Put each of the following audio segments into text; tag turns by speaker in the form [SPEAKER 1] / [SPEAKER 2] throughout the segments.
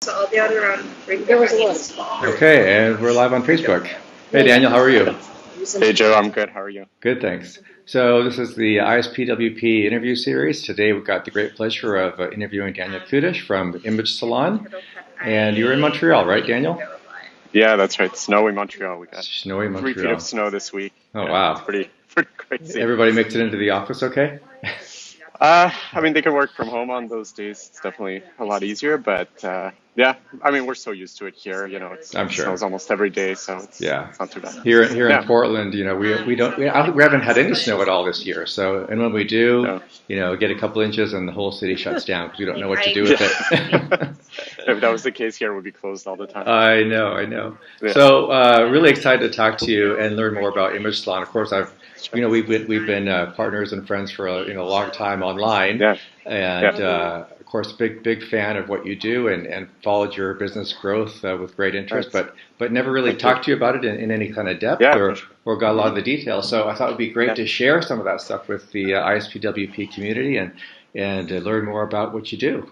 [SPEAKER 1] So I'll be out around there was a list.
[SPEAKER 2] Okay, and we're live on Facebook. Hey, Daniel, how are you?
[SPEAKER 3] Hey, Joe, I'm good. How are you?
[SPEAKER 2] Good, thanks. So this is the ISPWP interview series. Today we've got the great pleasure of interviewing Daniel Kudish from Image Salon. And you're in Montreal, right, Daniel?
[SPEAKER 3] Yeah, that's right. Snowy Montreal. We got
[SPEAKER 2] Snowy
[SPEAKER 3] 3 feet
[SPEAKER 2] Montreal.
[SPEAKER 3] of snow this week.
[SPEAKER 2] Oh,
[SPEAKER 3] yeah,
[SPEAKER 2] wow.
[SPEAKER 3] It's pretty crazy.
[SPEAKER 2] Everybody makes it into the office okay?
[SPEAKER 3] I mean, they can work from home on those days. It's definitely a lot easier, but yeah, I mean, we're so used to it here. You know, it
[SPEAKER 2] I'm sure.
[SPEAKER 3] snows almost every day, so it's not too bad.
[SPEAKER 2] Here
[SPEAKER 3] Yeah.
[SPEAKER 2] in Portland, you know, we haven't had any snow at all this year. So, and when we do, you know, get a couple inches and the whole city shuts down because we don't know what to do with it.
[SPEAKER 3] If that was the case here, it would be closed all the time.
[SPEAKER 2] I know.
[SPEAKER 3] Yeah.
[SPEAKER 2] So, really excited to talk to you and learn more about Image Salon. Of course, we've been partners and friends for a long time online, and of course, big fan of what you do and followed your business growth with great interest, but never really talked to you about it in any kind of depth or got a lot of the details. So I thought it would be great to share some of that stuff with the ISPWP community and learn more about what you do.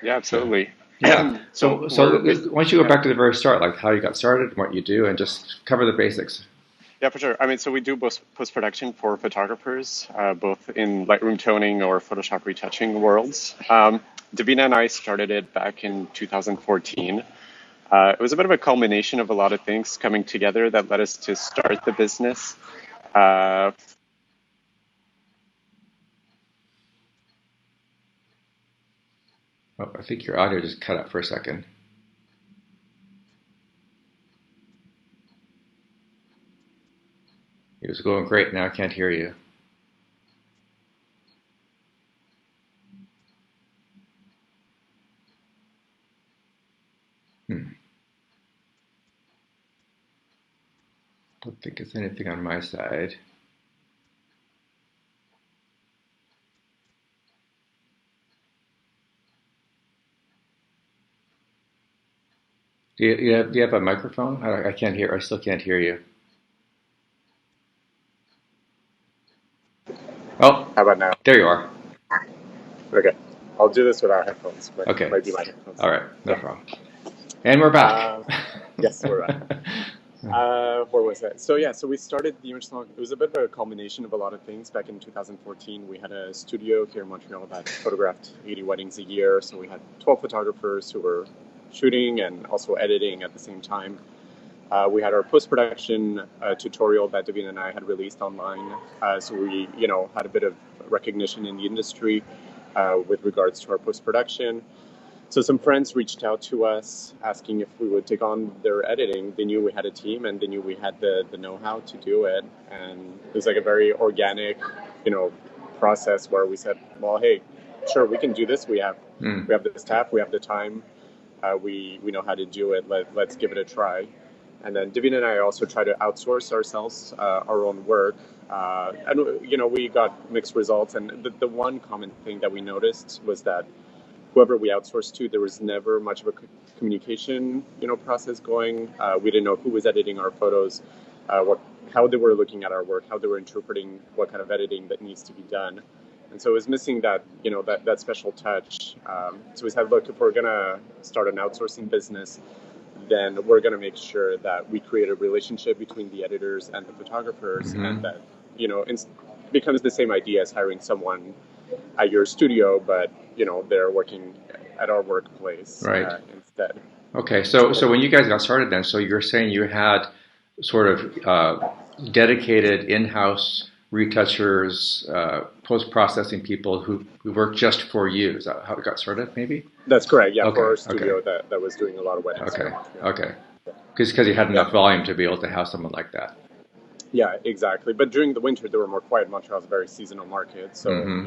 [SPEAKER 3] Yeah, absolutely.
[SPEAKER 2] Yeah. So why don't you go back to the very start, like how you got started, what you do, and just cover the basics.
[SPEAKER 3] Yeah, for sure. I mean, so we do post-production for photographers, both in Lightroom toning or Photoshop retouching worlds. Davina and I started it back in 2014. It was a bit of a culmination of a lot of things coming together that led us to start the business.
[SPEAKER 2] Oh, I think your audio just cut out for a second. It was going great. Now I can't hear you. Don't think it's anything on my side. Do you have a microphone? I can't hear. I still can't hear you. Oh,
[SPEAKER 3] how about now?
[SPEAKER 2] There you are.
[SPEAKER 3] Okay, I'll do this without headphones.
[SPEAKER 2] Okay.
[SPEAKER 3] Might be my headphones.
[SPEAKER 2] All right, no problem. And we're back.
[SPEAKER 3] Yes, we're back. Where was that? So we started the Image Salon. It was a bit of a culmination of a lot of things. Back in 2014, we had a studio here in Montreal that photographed 80 weddings a year. So we had 12 photographers who were shooting and also editing at the same time. We had our post-production tutorial that Davina and I had released online. So we, had a bit of recognition in the industry with regards to our post-production. So some friends reached out to us asking if we would take on their editing. They knew we had a team and they knew we had the know-how to do it. And it was like a very organic, process where we said, well, hey, sure, we can do this. We have the staff, we have the time, we know how to do it. Let's give it a try. And then Davina and I also try to outsource ourselves, our own work. And we got mixed results. And the one common thing that we noticed was that whoever we outsourced to, there was never much of a communication, process going. We didn't know who was editing our photos, how they were looking at our work, how they were interpreting what kind of editing that needs to be done. And so it was missing that, that special touch. So we said, look, if we're going to start an outsourcing business, then we're going to make sure that we create a relationship between the editors and the photographers, and that, it becomes the same idea as hiring someone at your studio, but they're working at our workplace instead.
[SPEAKER 2] Okay, so when you guys got started then, so you're saying you had sort of dedicated in-house retouchers, post-processing people who work just for you. Is that how it got started, maybe?
[SPEAKER 3] That's correct, yeah, for our studio that was doing a lot of weddings.
[SPEAKER 2] Okay. Because you had enough volume to be able to have someone like that.
[SPEAKER 3] Yeah, exactly. But during the winter, they were more quiet. Montreal is a very seasonal market. So,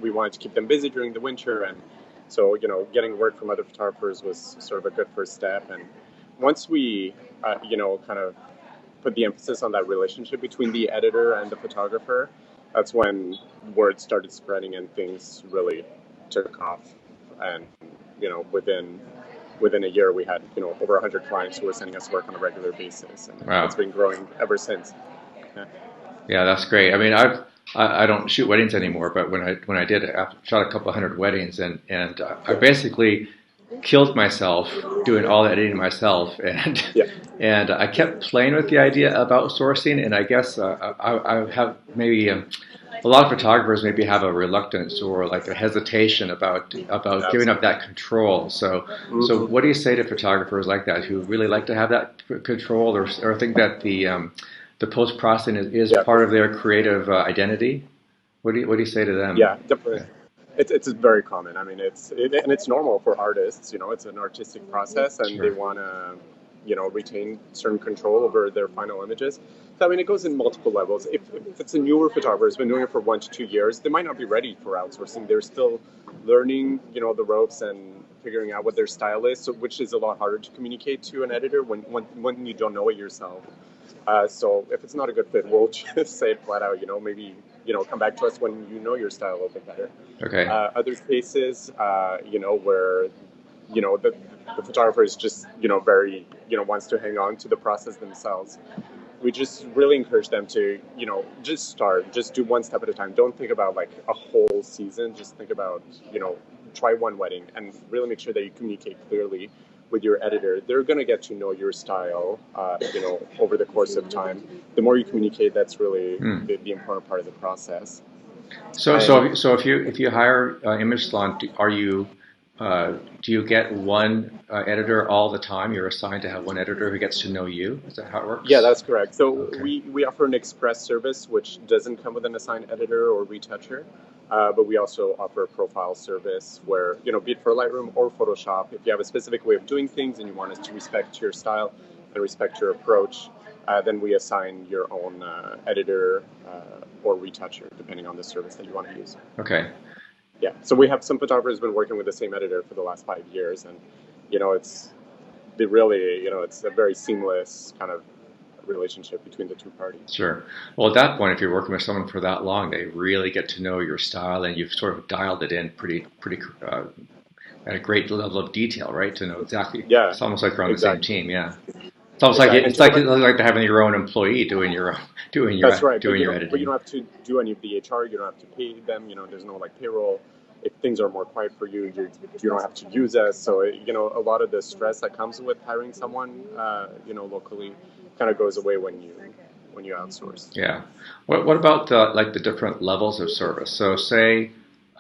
[SPEAKER 3] we wanted to keep them busy during the winter. And so, getting work from other photographers was sort of a good first step. And once we, kind of put the emphasis on that relationship between the editor and the photographer, that's when word started spreading and things really took off. And, within a year, we had, over 100 clients who were sending us work on a regular basis. And it's been growing ever since.
[SPEAKER 2] Yeah, that's great. I mean, I don't shoot weddings anymore, but when I did, I shot a couple hundred weddings, and I basically killed myself doing all the editing myself, and and I kept playing with the idea of outsourcing, and I guess I have maybe a lot of photographers maybe have a reluctance or like a hesitation about giving up that control. So so what do you say to photographers like that who really like to have that control, or think that the post processing is part of their creative identity? What do you say to them?
[SPEAKER 3] Yeah, definitely. It's very common. I mean, and it's normal for artists. You know, it's an artistic process, and they want to, you know, retain certain control over their final images. So, I mean, it goes in multiple levels. If it's a newer photographer who's been doing it for 1 to 2 years, they might not be ready for outsourcing. They're still learning, you know, the ropes and figuring out what their style is, so, which is a lot harder to communicate to an editor when you don't know it yourself. So if it's not a good fit, we'll just say it flat out, you know, maybe, you know, come back to us when you know your style a little bit better.
[SPEAKER 2] Okay.
[SPEAKER 3] Other cases, you know, where, you know, the photographer is just, you know, very, you know, wants to hang on to the process themselves. We just really encourage them to, you know, just do one step at a time. Don't think about like a whole season. Just think about, you know, try one wedding and really make sure that you communicate clearly with your editor. They're going to get to know your style, you know, over the course of time. The more you communicate, that's really the important part of the process.
[SPEAKER 2] So if you hire Image Salon, do you get one editor all the time? You're assigned to have one editor who gets to know you? Is that how it works?
[SPEAKER 3] Yeah, that's correct. So we offer an express service, which doesn't come with an assigned editor or retoucher. But we also offer a profile service where, you know, be it for Lightroom or Photoshop, if you have a specific way of doing things and you want us to respect your style and respect your approach, then we assign your own editor or retoucher, depending on the service that you want to use.
[SPEAKER 2] Okay.
[SPEAKER 3] Yeah. So we have some photographers who've been working with the same editor for the last 5 years, and, you know, it's a very seamless kind of relationship between the two parties.
[SPEAKER 2] Sure. Well, at that point, if you're working with someone for that long, they really get to know your style, and you've sort of dialed it in pretty at a great level of detail, right? To know exactly. Yeah. It's almost like you're on the same team. Yeah. It's almost like it's like having your own employee doing your
[SPEAKER 3] That's right.
[SPEAKER 2] doing your editing.
[SPEAKER 3] But you don't have to do any of the HR. You don't have to pay them. You know, there's no like payroll. If things are more quiet for you, you don't have to use us. So, you know, a lot of the stress that comes with hiring someone, you know, locally, kind of goes away when you outsource.
[SPEAKER 2] Yeah. What about like the different levels of service? So say,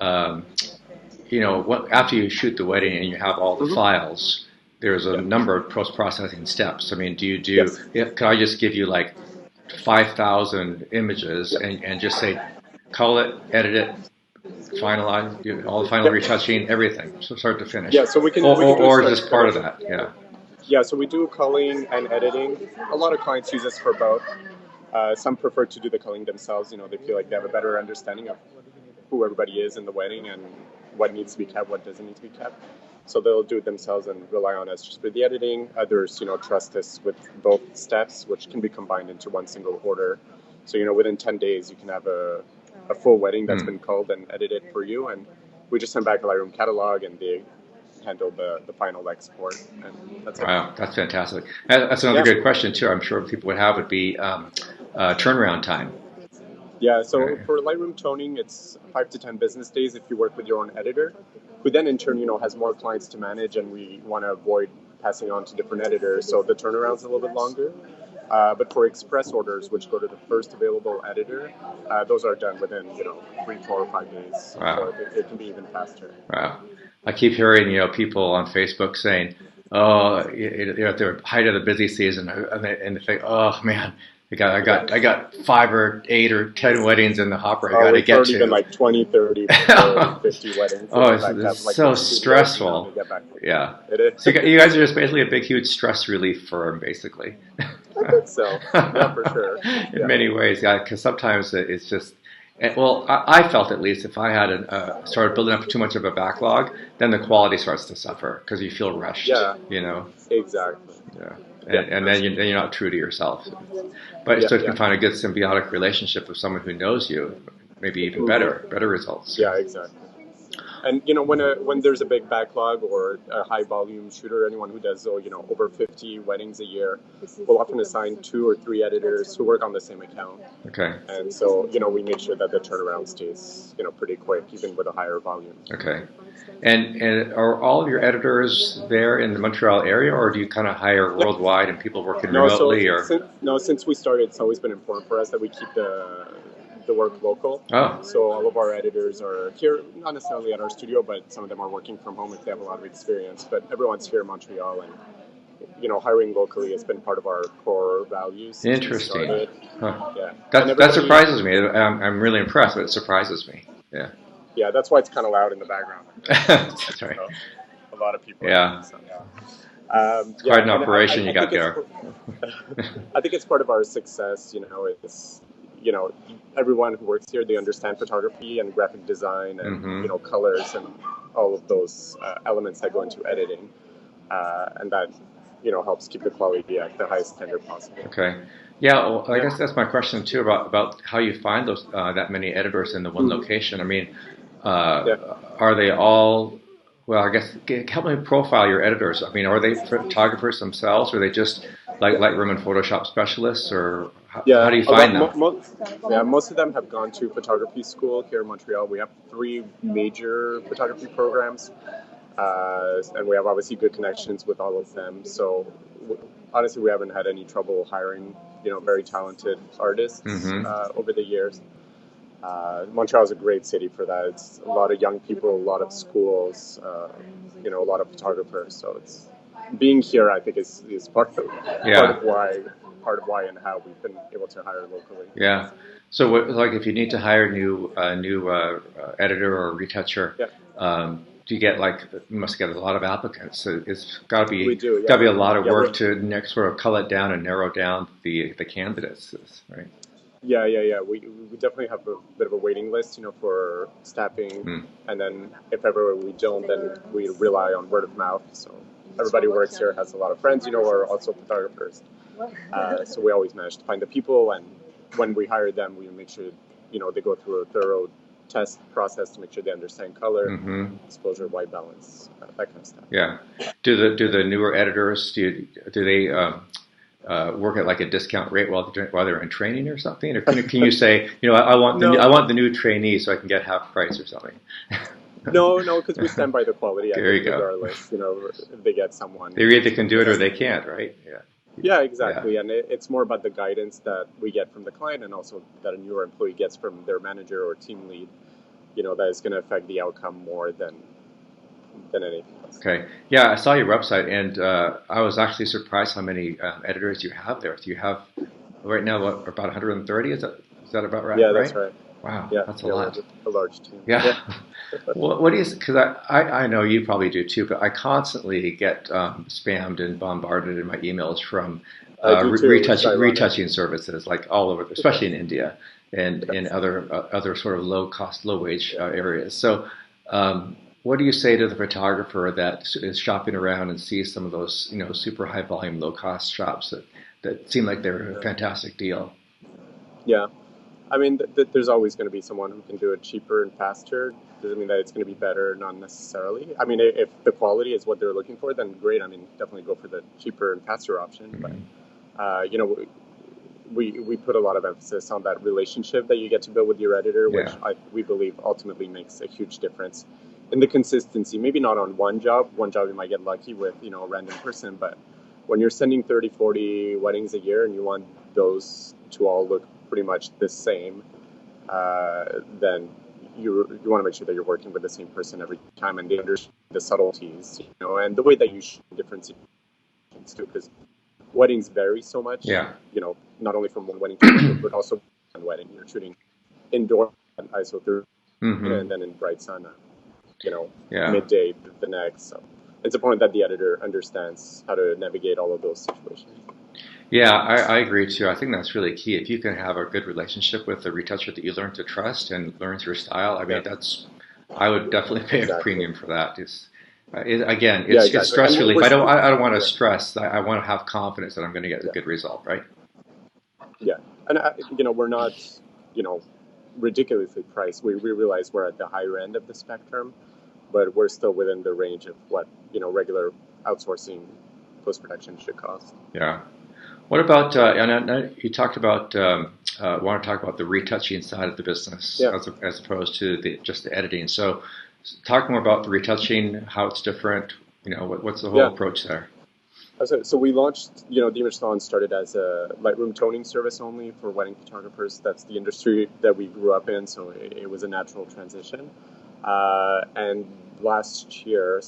[SPEAKER 2] you know, after you shoot the wedding and you have all the files, there's a number of post-processing steps. I mean, do you do? Yes. Can I just give you like 5,000 images and just say, call it, edit it, finalize, all the final retouching, everything, so start to finish?
[SPEAKER 3] Yeah. So we can.
[SPEAKER 2] Or just part of that. Yeah.
[SPEAKER 3] Yeah, so we do culling and editing. A lot of clients use us for both. Some prefer to do the culling themselves. You know, they feel like they have a better understanding of who everybody is in the wedding and what needs to be kept, what doesn't need to be kept. So they'll do it themselves and rely on us just for the editing. Others, you know, trust us with both steps, which can be combined into one single order. So, you know, within 10 days, you can have a full wedding that's been culled and edited for you. And we just send back a Lightroom catalog and they handle the final export, and that's it.
[SPEAKER 2] Wow, that's fantastic. That's another good question too. I'm sure people would have would be turnaround time.
[SPEAKER 3] Yeah, so for Lightroom toning, it's 5 to 10 business days if you work with your own editor, who then in turn, you know, has more clients to manage, and we want to avoid passing on to different editors, so the turnaround's a little bit longer. But for express orders, which go to the first available editor, those are done within, you know, 3, 4, or 5 days. Wow. So it can be even faster.
[SPEAKER 2] Wow. I keep hearing, you know, people on Facebook saying, "Oh, they're at the height of the busy season," and they think, "Oh man, I got 5 or 8 or 10 weddings in the hopper. I got to get to."
[SPEAKER 3] Even like 20, 30, 50 weddings.
[SPEAKER 2] Oh, it's so stressful. Yeah.
[SPEAKER 3] It is.
[SPEAKER 2] So you guys are just basically a big, huge stress relief firm, basically.
[SPEAKER 3] I think so. Yeah, for sure.
[SPEAKER 2] In many ways, yeah, because sometimes it's just. Well, I felt at least if I had started building up too much of a backlog, then the quality starts to suffer because you feel rushed.
[SPEAKER 3] Yeah.
[SPEAKER 2] You know.
[SPEAKER 3] Exactly.
[SPEAKER 2] Yeah. And then you're not true to yourself. But so if you can find a good symbiotic relationship with someone who knows you, maybe even better results.
[SPEAKER 3] Yeah, exactly. And when there's a big backlog or a high volume shooter, anyone who does over 50 weddings a year will often assign 2 or 3 editors who work on the same account.
[SPEAKER 2] Okay.
[SPEAKER 3] And so we make sure that the turnaround stays pretty quick, even with a higher volume.
[SPEAKER 2] Okay. And are all of your editors there in the Montreal area, or do you kind of hire worldwide and people working remotely?
[SPEAKER 3] Since we started, it's always been important for us that we keep the work local.
[SPEAKER 2] Oh.
[SPEAKER 3] So all of our editors are here, not necessarily at our studio, but some of them are working from home if they have a lot of experience. But everyone's here in Montreal, and hiring locally has been part of our core values.
[SPEAKER 2] Interesting. Huh.
[SPEAKER 3] Yeah.
[SPEAKER 2] That surprises me. I'm really impressed, but it surprises me. Yeah.
[SPEAKER 3] Yeah, that's why it's kind of loud in the background.
[SPEAKER 2] That's right.
[SPEAKER 3] A lot of people.
[SPEAKER 2] Yeah.
[SPEAKER 3] So, yeah.
[SPEAKER 2] It's quite an operation you got there.
[SPEAKER 3] I think it's part of our success. It's everyone who works here, they understand photography and graphic design and colors and all of those elements that go into editing, and that helps keep the quality at the highest standard possible.
[SPEAKER 2] Okay. Yeah, well, I guess that's my question too about how you find those that many editors in the one location. I mean, are they all? Well, I guess help me profile your editors. I mean, are they photographers themselves, or are they just Lightroom and Photoshop specialists, or how do you find them?
[SPEAKER 3] Most of them have gone to photography school here in Montreal. We have 3 major photography programs, and we have obviously good connections with all of them. So honestly, we haven't had any trouble hiring very talented artists over the years. Montreal is a great city for that. It's a lot of young people, a lot of schools, a lot of photographers. So being here, I think, is part of why and how we've been able to hire locally.
[SPEAKER 2] Yeah. So, if you need to hire a new editor or retoucher, do you get you must get a lot of applicants? So it's got to be a lot of work to sort of cull it down and narrow down the candidates, right?
[SPEAKER 3] Yeah. We definitely have a bit of a waiting list, for staffing, and then if ever we don't, then we rely on word of mouth. So everybody who works here has a lot of friends, who are also photographers. So we always manage to find the people, and when we hire them, we make sure, they go through a thorough test process to make sure they understand color, exposure, white balance, that kind of stuff.
[SPEAKER 2] Yeah. Do the newer editors do they work at a discount rate while they're in training or something, or can you say I want the new trainee so I can get half price or something?
[SPEAKER 3] No, because we stand by the quality.
[SPEAKER 2] There you go.
[SPEAKER 3] Regardless, if they get someone,
[SPEAKER 2] they either can do it or they can't, right? Yeah.
[SPEAKER 3] Yeah, exactly. Yeah. And it's more about the guidance that we get from the client, and also that a newer employee gets from their manager or team lead. That is going to affect the outcome more than anything else. Okay.
[SPEAKER 2] Yeah, I saw your website, and I was actually surprised how many editors you have there. Do you have right now about 130? Is that about right?
[SPEAKER 3] Yeah, that's right.
[SPEAKER 2] Wow, that's a lot.
[SPEAKER 3] A large team.
[SPEAKER 2] Yeah. What do you? Because I know you probably do too, but I constantly get spammed and bombarded in my emails from retouching services all over, especially in India and in other sort of low cost, low wage areas. So, what do you say to the photographer that is shopping around and sees some of those super high volume, low cost shops that seem like they're a fantastic deal?
[SPEAKER 3] Yeah. I mean, there's always going to be someone who can do it cheaper and faster. Doesn't mean that it's going to be better, not necessarily. I mean, if the quality is what they're looking for, then great. I mean, definitely go for the cheaper and faster option. But, we put a lot of emphasis on that relationship that you get to build with your editor, which we believe ultimately makes a huge difference in the consistency. Maybe not on one job. One job you might get lucky with, a random person. But when you're sending 30, 40 weddings a year and you want those to all look pretty much the same, then you want to make sure that you're working with the same person every time, and they understand the subtleties, and the way that you shoot different situations too, because weddings vary so much.
[SPEAKER 2] Yeah.
[SPEAKER 3] Not only from one wedding to another, but also one wedding. You're shooting indoor at ISO 30, and then in bright sun, midday the next. So it's important that the editor understands how to navigate all of those situations.
[SPEAKER 2] Yeah, I agree too. I think that's really key. If you can have a good relationship with the retoucher that you learn to trust and learns your style, I mean, I would definitely pay a premium for that. It's stress relief. I don't want to stress. I want to have confidence that I'm going to get a good result, right?
[SPEAKER 3] Yeah, and we're not ridiculously priced. We realize we're at the higher end of the spectrum, but we're still within the range of what regular outsourcing post-production should cost.
[SPEAKER 2] Yeah. What about, and you talked about, want to talk about the retouching side of the business as opposed to just the editing. So talk more about the retouching, how it's different, what's the whole approach there?
[SPEAKER 3] So we launched, the Image Salon started as a Lightroom toning service only for wedding photographers. That's the industry that we grew up in, so it was a natural transition. And last year,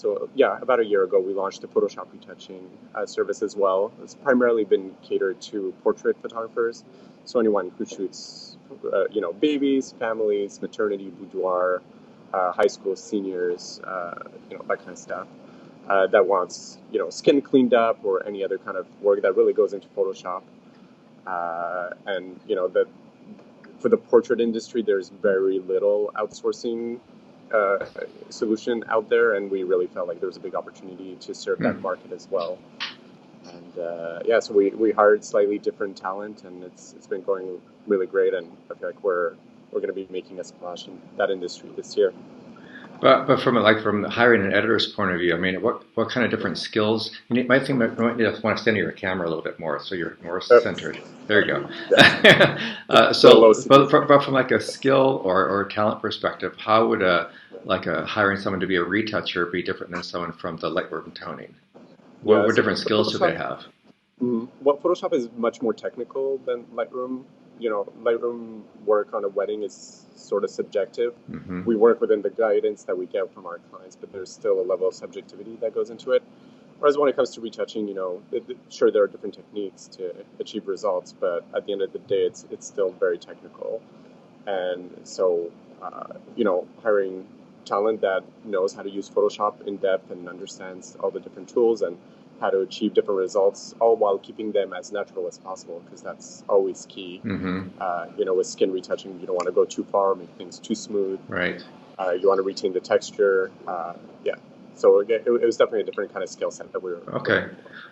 [SPEAKER 3] about a year ago, we launched a Photoshop retouching service as well. It's primarily been catered to portrait photographers, so anyone who shoots, babies, families, maternity, boudoir, high school seniors, that kind of stuff. That wants, skin cleaned up or any other kind of work that really goes into Photoshop. And, for the portrait industry, there's very little outsourcing solution out there, and we really felt like there was a big opportunity to serve that market as well. And so we hired slightly different talent, and it's been going really great, and I feel like we're going to be making a splash in that industry this year.
[SPEAKER 2] But from hiring an editor's point of view, I mean, what kind of different skills? You might want to extend your camera a little bit more, so you're more centered. There you go. But from like a skill or talent perspective, how would hiring someone to be a retoucher be different than someone from the Lightroom toning? What different skills do they have?
[SPEAKER 3] Well, Photoshop is much more technical than Lightroom. Lightroom work on a wedding is sort of subjective. Mm-hmm. We work within the guidance that we get from our clients, but there's still a level of subjectivity that goes into it. Whereas when it comes to retouching, sure, there are different techniques to achieve results, but at the end of the day, it's still very technical. And so, hiring talent that knows how to use Photoshop in depth and understands all the different tools and how to achieve different results, all while keeping them as natural as possible, because that's always key. Mm-hmm. With skin retouching, you don't want to go too far, make things too smooth.
[SPEAKER 2] Right.
[SPEAKER 3] You want to retain the texture. So it was definitely a different kind of skill set that we were.
[SPEAKER 2] Okay.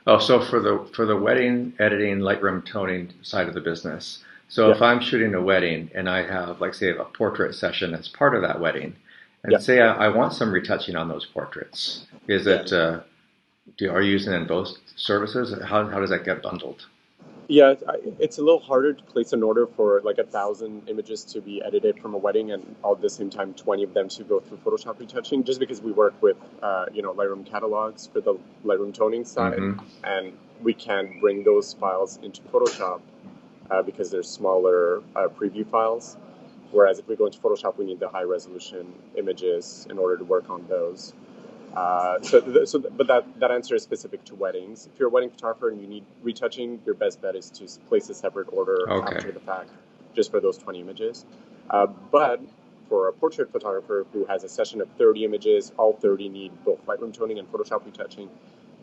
[SPEAKER 2] Oh, so for the wedding editing, Lightroom toning side of the business. So if I'm shooting a wedding and I have, say, a portrait session as part of that wedding, and say I want some retouching on those portraits, is it? Are you using it in both services? How does that get bundled?
[SPEAKER 3] Yeah, it's a little harder to place an order for 1,000 images to be edited from a wedding, and all at the same time 20 of them to go through Photoshop retouching, just because we work with Lightroom catalogs for the Lightroom toning side, and we can't bring those files into Photoshop because they're smaller preview files. Whereas if we go into Photoshop, we need the high resolution images in order to work on those. But that answer is specific to weddings. If you're a wedding photographer and you need retouching, your best bet is to place a separate order after the fact, just for those 20 images. But for a portrait photographer who has a session of 30 images, all 30 need both Lightroom toning and Photoshop retouching.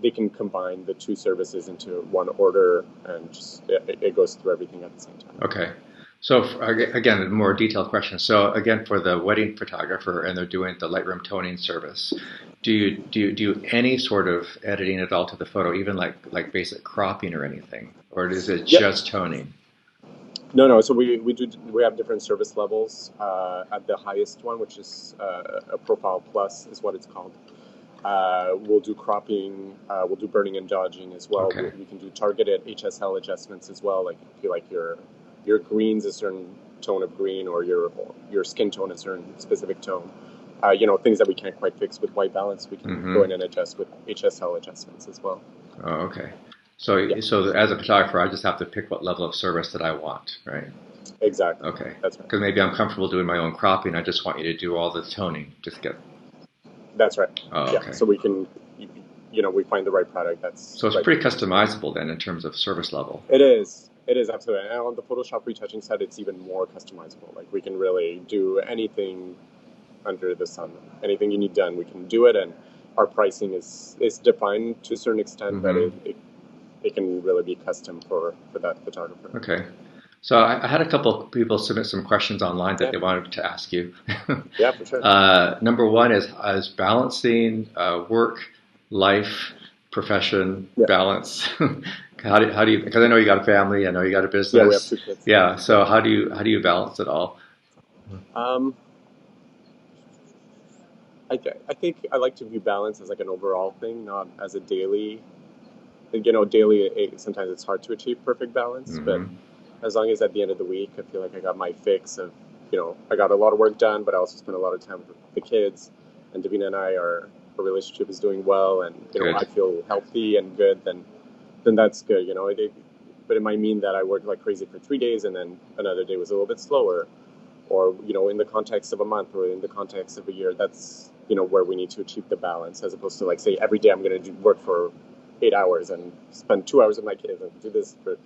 [SPEAKER 3] They can combine the two services into one order, and it goes through everything at the same time.
[SPEAKER 2] Okay. So again, a more detailed question. So again, for the wedding photographer, and they're doing the Lightroom toning service, do you do any sort of editing at all to the photo, even like basic cropping or anything, or is it just toning?
[SPEAKER 3] No. So we have different service levels. At the highest one, which is a Profile Plus, is what it's called. We'll do cropping. We'll do burning and dodging as well.
[SPEAKER 2] Okay.
[SPEAKER 3] We can do targeted HSL adjustments as well. Like if you like your green's a certain tone of green, or your skin tone is a certain specific tone. Things that we can't quite fix with white balance, we can go in and adjust with HSL adjustments as well.
[SPEAKER 2] Oh, okay. So as a photographer, I just have to pick what level of service that I want, right?
[SPEAKER 3] Exactly.
[SPEAKER 2] Okay.
[SPEAKER 3] That's right.
[SPEAKER 2] Because maybe I'm comfortable doing my own cropping. I just want you to do all the toning.
[SPEAKER 3] That's right.
[SPEAKER 2] Oh, okay.
[SPEAKER 3] So we can, we find the right product that's.
[SPEAKER 2] So it's pretty customizable then in terms of service level.
[SPEAKER 3] It is absolutely. And on the Photoshop retouching side, it's even more customizable. Like we can really do anything under the sun. Anything you need done, we can do it, and our pricing is defined to a certain extent, but it can really be custom for that photographer.
[SPEAKER 2] Okay. So I had a couple of people submit some questions online that they wanted to ask you.
[SPEAKER 3] Yeah, for sure.
[SPEAKER 2] Number one is balancing work, life, profession, balance. How do you? Because I know you got a family. I know you got a business.
[SPEAKER 3] Yeah, we have 2 kids.
[SPEAKER 2] Yeah. So how do you balance it all?
[SPEAKER 3] I think I like to view balance as like an overall thing, not as a daily. Daily, sometimes it's hard to achieve perfect balance, but as long as at the end of the week, I feel like I got my fix of, I got a lot of work done, but I also spent a lot of time with the kids, and Davina and our relationship is doing well, and, I feel healthy and good, then that's good, but it might mean that I worked like crazy for 3 days, and then another day was a little bit slower, or, in the context of a month or in the context of a year, that's, where we need to achieve the balance, as opposed to like, say, every day I'm going to work for 8 hours and spend 2 hours with my kids and do this for,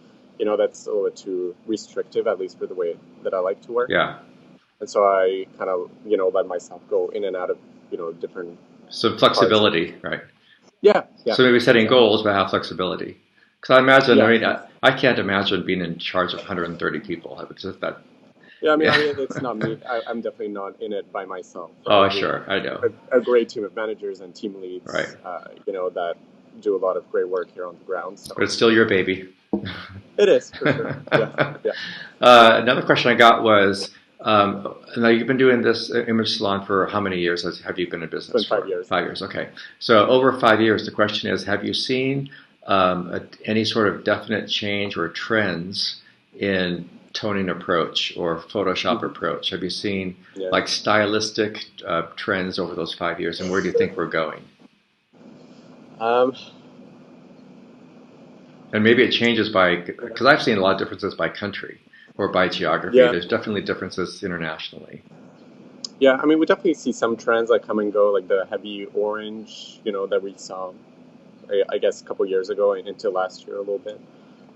[SPEAKER 3] that's a little bit too restrictive, at least for the way that I like to work.
[SPEAKER 2] Yeah.
[SPEAKER 3] And so I kind of, let myself go in and out of, different.
[SPEAKER 2] Some flexibility, right?
[SPEAKER 3] Yeah.
[SPEAKER 2] So maybe setting goals, but have flexibility. Because I imagine, I can't imagine being in charge of 130 people. It's just that.
[SPEAKER 3] Yeah, I mean, it's not me. I'm definitely not in it by myself.
[SPEAKER 2] Right? Oh, sure, I know.
[SPEAKER 3] A great team of managers and team leads,
[SPEAKER 2] right?
[SPEAKER 3] That do a lot of great work here on the ground. So.
[SPEAKER 2] But it's still your baby.
[SPEAKER 3] It is, for sure. Yeah.
[SPEAKER 2] Another question I got was, now you've been doing this Image Salon for how many years? Have you been in business?
[SPEAKER 3] It's been 5 years.
[SPEAKER 2] 5 years, okay. So over 5 years, the question is, have you seen any sort of definite change or trends in toning approach or Photoshop approach? Have you seen like stylistic trends over those 5 years, and where do you think we're going? And maybe it changes because I've seen a lot of differences by country or by geography. Yeah. There's definitely differences internationally.
[SPEAKER 3] Yeah, I mean, we definitely see some trends like come and go, like the heavy orange, that we saw, I guess, a couple years ago into last year a little bit.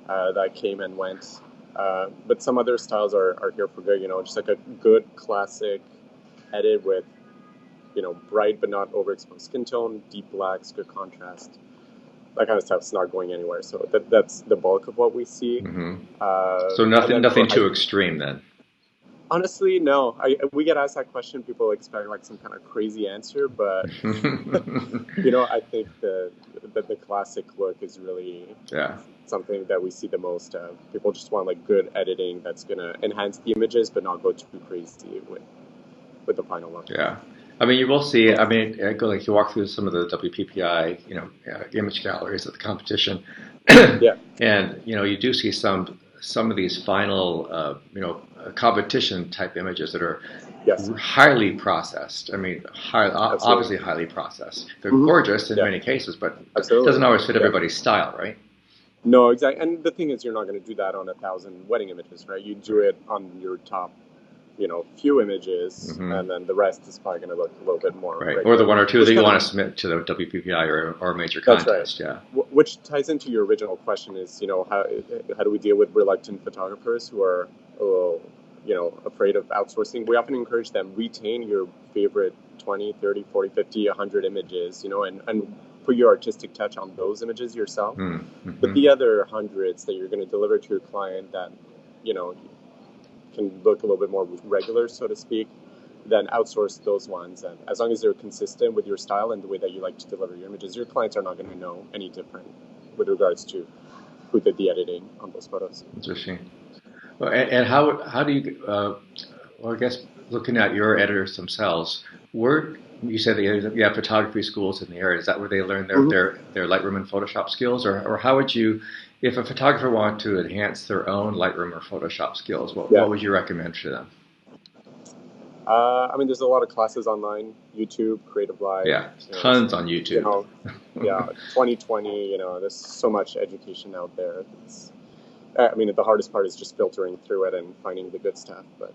[SPEAKER 3] That came and went. But some other styles are here for good, just like a good classic edit with, bright but not overexposed skin tone, deep blacks, good contrast. That kind of stuff's not going anywhere. So that's the bulk of what we see.
[SPEAKER 2] So nothing too extreme then?
[SPEAKER 3] Honestly, no. We get asked that question. People expect like some kind of crazy answer, but I think the classic look is really something that we see the most of. People just want like good editing that's gonna enhance the images, but not go too crazy with the final look.
[SPEAKER 2] Yeah. I mean, you will see. I mean, like you walk through some of the WPPI, image galleries at the competition, and you do see some of these final, competition type images that are highly processed. I mean, obviously highly processed. They're gorgeous in many cases, but it doesn't always fit everybody's style, right?
[SPEAKER 3] No, exactly. And the thing is, you're not going to do that on 1,000 wedding images, right? You do it on your top. Few images, and then the rest is probably going to look a little bit more
[SPEAKER 2] right. Or the one or two that you want to submit to the WPPI or a major contest. Right.
[SPEAKER 3] Yeah. Which ties into your original question is, how do we deal with reluctant photographers who are, afraid of outsourcing? We often encourage them, retain your favorite 20, 30, 40, 50, 100 images, and put your artistic touch on those images yourself. But the other hundreds that you're going to deliver to your client that, can look a little bit more regular, so to speak, then outsource those ones. And as long as they're consistent with your style and the way that you like to deliver your images, your clients are not going to know any different with regards to who did the editing on those photos.
[SPEAKER 2] Interesting. Well, and how do you, well, I guess looking at your editors themselves, you said that you have photography schools in the area. Is that where they learn their Lightroom and Photoshop skills? Or how would you, if a photographer wanted to enhance their own Lightroom or Photoshop skills, what would you recommend to them?
[SPEAKER 3] I mean, there's a lot of classes online, YouTube, Creative Live.
[SPEAKER 2] Yeah, tons on YouTube.
[SPEAKER 3] 2020, there's so much education out there. I mean, the hardest part is just filtering through it and finding the good stuff, but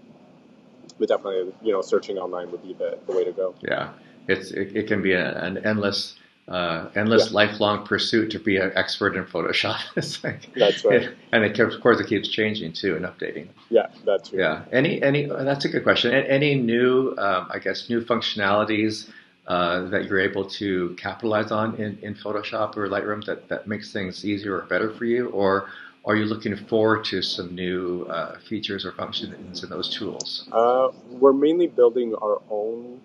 [SPEAKER 3] definitely, searching online would be the way to go.
[SPEAKER 2] Yeah, it can be an endless lifelong pursuit to be an expert in Photoshop. It's like,
[SPEAKER 3] that's right.
[SPEAKER 2] And of course, it keeps changing too and updating.
[SPEAKER 3] Yeah, that's true.
[SPEAKER 2] Yeah. That's a good question. Any new, new functionalities that you're able to capitalize on in Photoshop or Lightroom that makes things easier or better for you, or are you looking forward to some new features or functions in those tools?
[SPEAKER 3] We're mainly building our own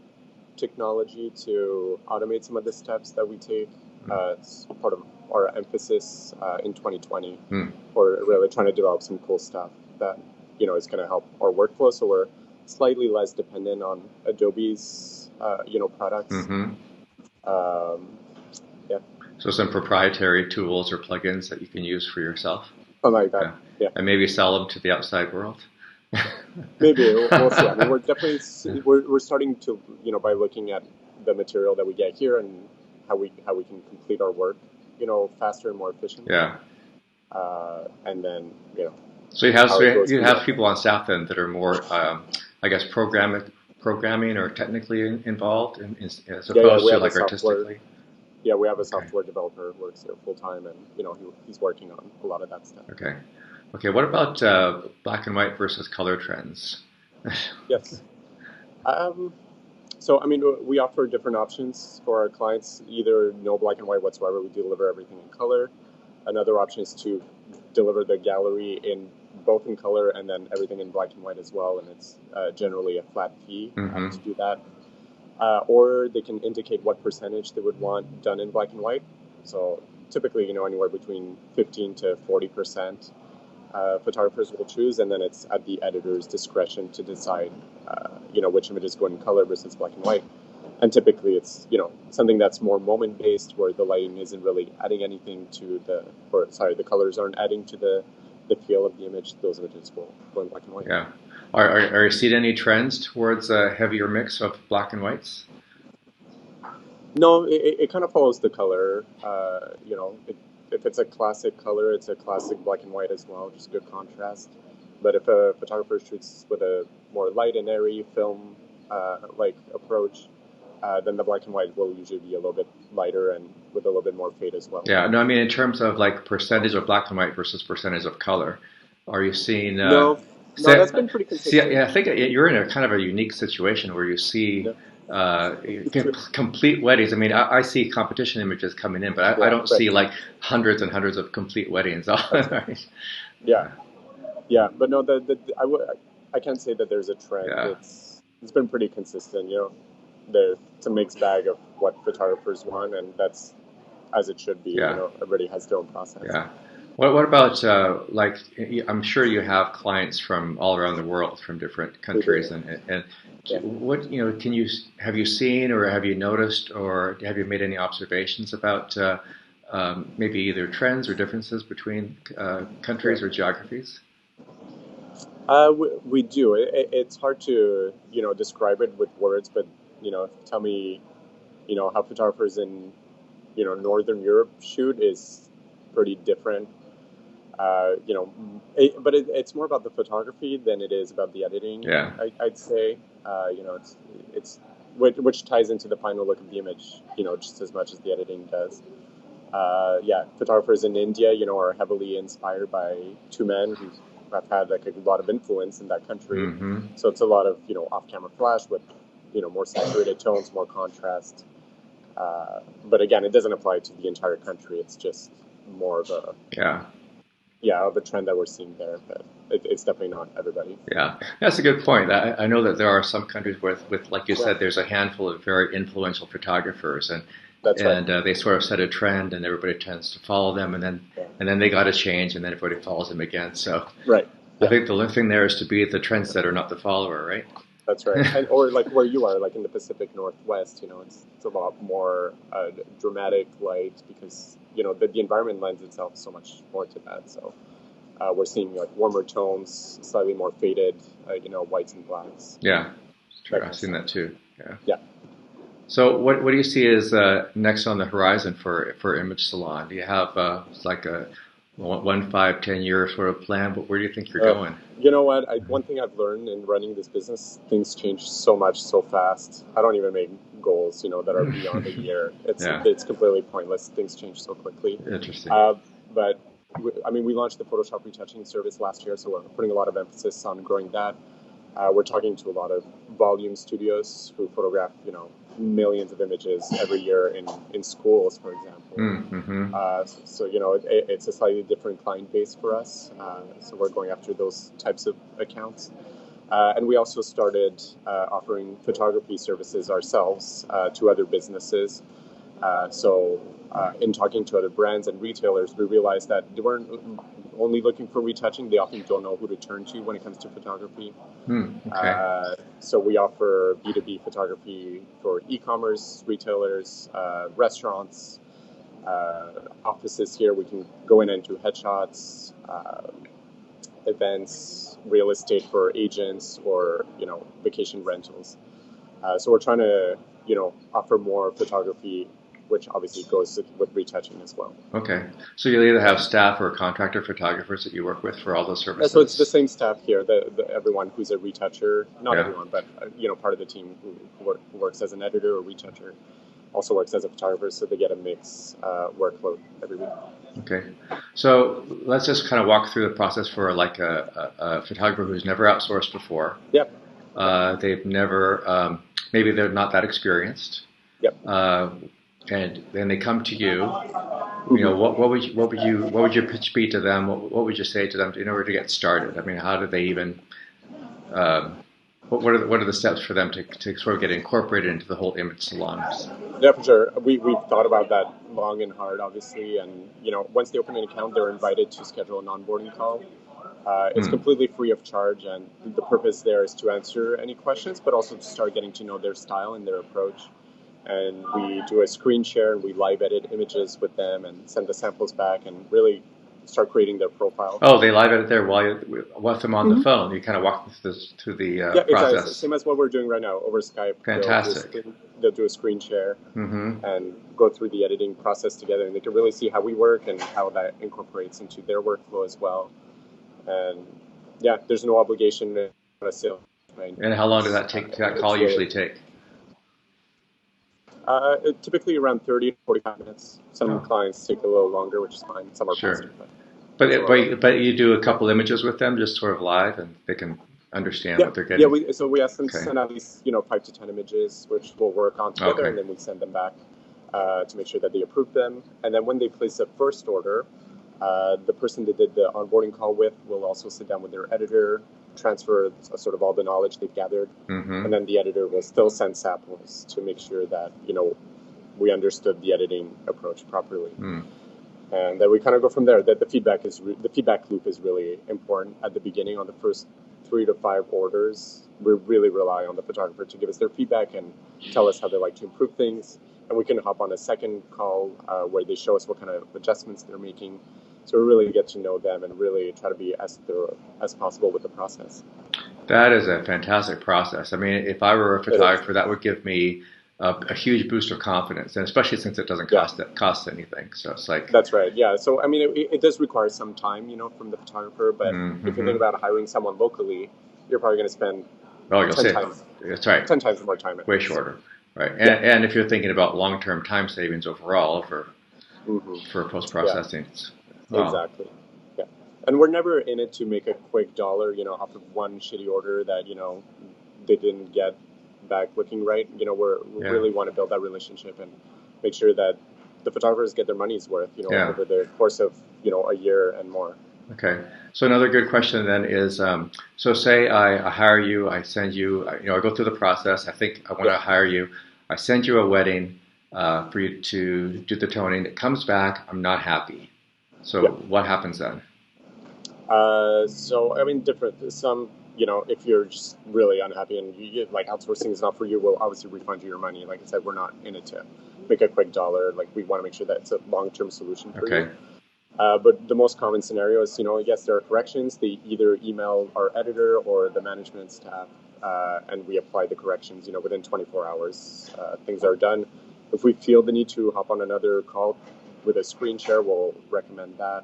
[SPEAKER 3] technology to automate some of the steps that we take. It's part of our emphasis in 2020. We're really trying to develop some cool stuff that is going to help our workflow. So we're slightly less dependent on Adobe's products.
[SPEAKER 2] Mm-hmm.
[SPEAKER 3] Yeah.
[SPEAKER 2] So some proprietary tools or plugins that you can use for yourself.
[SPEAKER 3] Something like that. Yeah.
[SPEAKER 2] And maybe sell them to the outside world.
[SPEAKER 3] Maybe we'll see. I mean, we're definitely we're starting to, by looking at the material that we get here and how we can complete our work, faster and more efficient.
[SPEAKER 2] Yeah.
[SPEAKER 3] And then
[SPEAKER 2] So you have people on staff then that are more, I guess, programming or technically involved, as opposed to like artistically.
[SPEAKER 3] Yeah, we have a software developer who works here full time, and he's working on a lot of that stuff.
[SPEAKER 2] Okay. What about black and white versus color trends?
[SPEAKER 3] Yes. So I mean, we offer different options for our clients. Either no black and white whatsoever, we deliver everything in color. Another option is to deliver the gallery both in color and then everything in black and white as well, and it's generally a flat fee to do that. Or they can indicate what percentage they would want done in black and white. So typically, anywhere between 15 to 40%, photographers will choose, and then it's at the editor's discretion to decide, which images go in color versus black and white. And typically, it's something that's more moment-based, where the lighting isn't really adding anything to the colors aren't adding to the feel of the image. Those images will go in black and white.
[SPEAKER 2] Yeah. Are you seeing any trends towards a heavier mix of black and whites?
[SPEAKER 3] No, it kind of follows the color. If it's a classic color, it's a classic black and white as well, just good contrast. But if a photographer shoots with a more light and airy film like approach, then the black and white will usually be a little bit lighter and with a little bit more fade as well.
[SPEAKER 2] Yeah, no, I mean in terms of like percentage of black and white versus percentage of color, are you seeing?
[SPEAKER 3] No, that's been pretty consistent.
[SPEAKER 2] I think you're in a kind of a unique situation where you see complete weddings. I mean, I see competition images coming in, but I don't see like hundreds and hundreds of complete weddings. Right?
[SPEAKER 3] Yeah, but no, I can't say that there's a trend. Yeah. It's been pretty consistent. It's a mixed bag of what photographers want, and that's as it should be.
[SPEAKER 2] Yeah.
[SPEAKER 3] Everybody has their own process.
[SPEAKER 2] Yeah. What about like? I'm sure you have clients from all around the world, from different countries, and what have you seen or have you noticed or have you made any observations about maybe either trends or differences between countries or geographies?
[SPEAKER 3] We do. It's hard to describe it with words, but tell me how photographers in Northern Europe shoot is pretty different. But it's more about the photography than it is about the editing.
[SPEAKER 2] Yeah.
[SPEAKER 3] I'd say it's which ties into the final look of the image just as much as the editing does. Photographers in India are heavily inspired by two men who have had like a lot of influence in that country.
[SPEAKER 2] Mm-hmm.
[SPEAKER 3] So it's a lot of off-camera flash with more saturated tones, more contrast. But again, it doesn't apply to the entire country. It's just more of a of a trend that we're seeing there, but it's definitely not everybody.
[SPEAKER 2] Yeah, that's a good point. I know that there are some countries with like you said, there's a handful of very influential photographers, and they sort of set a trend, and everybody tends to follow them, and then they got to change, and then everybody follows them again. So I think the thing there is to be the trendsetter, not the follower, right?
[SPEAKER 3] That's right. Or like where you are, like in the Pacific Northwest, it's a lot more dramatic light because the environment lends itself so much more to that. So we're seeing like warmer tones, slightly more faded, whites and blacks.
[SPEAKER 2] Yeah, true. I've seen that too.
[SPEAKER 3] Yeah.
[SPEAKER 2] So what do you see as next on the horizon for Image Salon? Do you have like a 1, 5, 10 year sort of plan? But where do you think you're going?
[SPEAKER 3] You know what? One thing I've learned in running this business, things change so much, so fast. I don't even make goals, that are beyond a year. It's completely pointless. Things change so quickly.
[SPEAKER 2] Interesting.
[SPEAKER 3] But we launched the Photoshop retouching service last year, so we're putting a lot of emphasis on growing that. We're talking to a lot of volume studios who photograph, millions of images every year in schools, for example.
[SPEAKER 2] Mm-hmm.
[SPEAKER 3] So it's a slightly different client base for us. So we're going after those types of accounts. And we also started offering photography services ourselves to other businesses. So in talking to other brands and retailers, we realized that they weren't only looking for retouching. They often don't know who to turn to when it comes to photography.
[SPEAKER 2] Okay.
[SPEAKER 3] So we offer B2B photography for e-commerce, retailers, restaurants, offices here. We can go in and do headshots, events, real estate for agents, or vacation rentals. So we're trying to offer more photography, which obviously goes with retouching as well.
[SPEAKER 2] Okay. So you either have staff or contractor photographers that you work with for all those services?
[SPEAKER 3] So it's the same staff here. Everyone who's a retoucher, not everyone, but part of the team who works as an editor or retoucher also works as a photographer, so they get a mixed workload every week.
[SPEAKER 2] Okay. So let's just kind of walk through the process for like a photographer who's never outsourced before.
[SPEAKER 3] Yep.
[SPEAKER 2] They've never, maybe they're not that experienced.
[SPEAKER 3] Yep.
[SPEAKER 2] And then they come to you. What would your pitch be to them? What would you say to them in order to get started? I mean, how do they even? What are the steps for them to sort of get incorporated into the whole image salons?
[SPEAKER 3] Yeah, for sure. We've thought about that long and hard, obviously, and once they open an account, they're invited to schedule an onboarding call. It's completely free of charge, and the purpose there is to answer any questions, but also to start getting to know their style and their approach. And we do a screen share, and we live edit images with them and send the samples back and really start creating their profile.
[SPEAKER 2] Oh, they live edit there with them on the phone. You kind of walk them through the process.
[SPEAKER 3] Exactly. Same as what we're doing right now over Skype.
[SPEAKER 2] Fantastic.
[SPEAKER 3] They'll do a screen share and go through the editing process together, and they can really see how we work and how that incorporates into their workflow as well. And there's no obligation on a sale. Right?
[SPEAKER 2] And how long does that call usually take?
[SPEAKER 3] Typically around 30 to 45 minutes. Some clients take a little longer, which is fine. Some are faster.
[SPEAKER 2] But you do a couple images with them, just sort of live, and they can understand what they're getting.
[SPEAKER 3] Yeah, we ask them to send at least 5 to 10 images, which we'll work on together, and then we send them back to make sure that they approve them. And then when they place the first order, the person they did the onboarding call with will also sit down with their editor, transfer sort of all the knowledge they've gathered, and then the editor will still send samples to make sure that we understood the editing approach properly. And then we kind of go from there. That the feedback loop is really important at the beginning. On the first 3 to 5 orders, we really rely on the photographer to give us their feedback and tell us how they like to improve things. And we can hop on a second call where they show us what kind of adjustments they're making. So we really get to know them and really try to be as thorough as possible with the process.
[SPEAKER 2] That is a fantastic process. I mean, if I were a photographer, that would give me a huge boost of confidence, and especially since it doesn't cost anything. So it's like
[SPEAKER 3] that's right. Yeah. So I mean, it does require some time, from the photographer. But if you think about hiring someone locally, you're probably going to spend 10 times.
[SPEAKER 2] That's right.
[SPEAKER 3] 10 times more time.
[SPEAKER 2] Way shorter. Right. And if you're thinking about long-term time savings overall for post-processing.
[SPEAKER 3] Wow. Exactly. Yeah. And we're never in it to make a quick dollar, off of one shitty order that, they didn't get back looking right. We really want to build that relationship and make sure that the photographers get their money's worth, over the course of, a year and more.
[SPEAKER 2] Okay. So another good question then is, so say I hire you, I send you, I go through the process. I think I want to hire you. I send you a wedding for you to do the toning. It comes back. I'm not happy. So what happens then?
[SPEAKER 3] So, I mean, different. Some, if you're just really unhappy and you get, outsourcing is not for you, we'll obviously refund you your money. Like I said, we're not in it to make a quick dollar. Like, we want to make sure that it's a long-term solution for you. But the most common scenario is, yes, there are corrections. They either email our editor or the management staff, and we apply the corrections, within 24 hours. Things are done. If we feel the need to hop on another call with a screen share, we'll recommend that.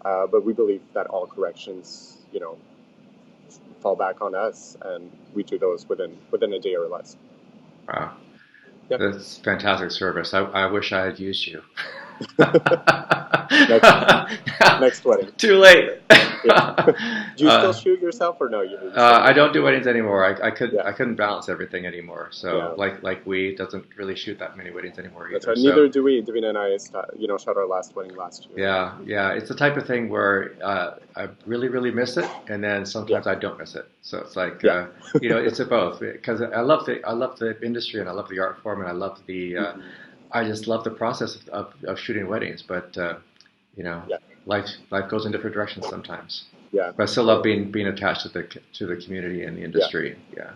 [SPEAKER 3] But we believe that all corrections, fall back on us, and we do those within a day or less.
[SPEAKER 2] Wow. Yep. That's fantastic service. I wish I had used you.
[SPEAKER 3] Next wedding.
[SPEAKER 2] Too late.
[SPEAKER 3] Do you still shoot yourself or no?
[SPEAKER 2] I don't do weddings anymore. I couldn't balance everything anymore. So like we doesn't really shoot that many weddings anymore either.
[SPEAKER 3] That's right. Neither do we. Davina and I, shot our last wedding last year.
[SPEAKER 2] Yeah. It's the type of thing where I really miss it, and then sometimes I don't miss it. So it's like it's a both, because I love the industry and I love the art form and I love the I just love the process of shooting weddings, but life goes in different directions sometimes.
[SPEAKER 3] Yeah.
[SPEAKER 2] But I still love being attached to the community and the industry. Yeah.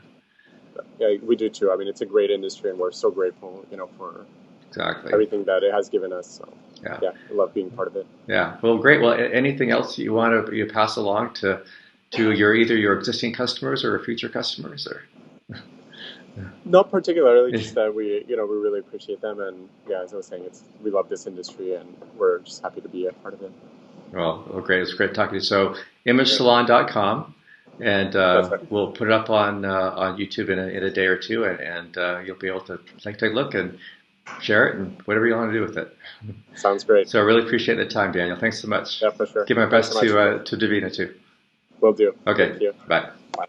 [SPEAKER 3] Yeah, we do too. I mean, it's a great industry, and we're so grateful, for everything that it has given us. So yeah, I love being part of it.
[SPEAKER 2] Yeah. Well, great. Well, anything else you want to pass along to either your existing customers or future customers, or?
[SPEAKER 3] Not particularly, just that we really appreciate them, and as I was saying, we love this industry, and we're just happy to be a part of it.
[SPEAKER 2] Well, great. It's great talking to you. So, imagesalon.com, and
[SPEAKER 3] right.
[SPEAKER 2] We'll put it up on YouTube in a day or two, and you'll be able to take a look and share it and whatever you want to do with it.
[SPEAKER 3] Sounds great.
[SPEAKER 2] So I really appreciate the time, Daniel. Thanks so much.
[SPEAKER 3] Yeah, for sure.
[SPEAKER 2] Give my best to Davina too.
[SPEAKER 3] Will do.
[SPEAKER 2] Okay.
[SPEAKER 3] Thank you.
[SPEAKER 2] Bye.
[SPEAKER 3] Bye.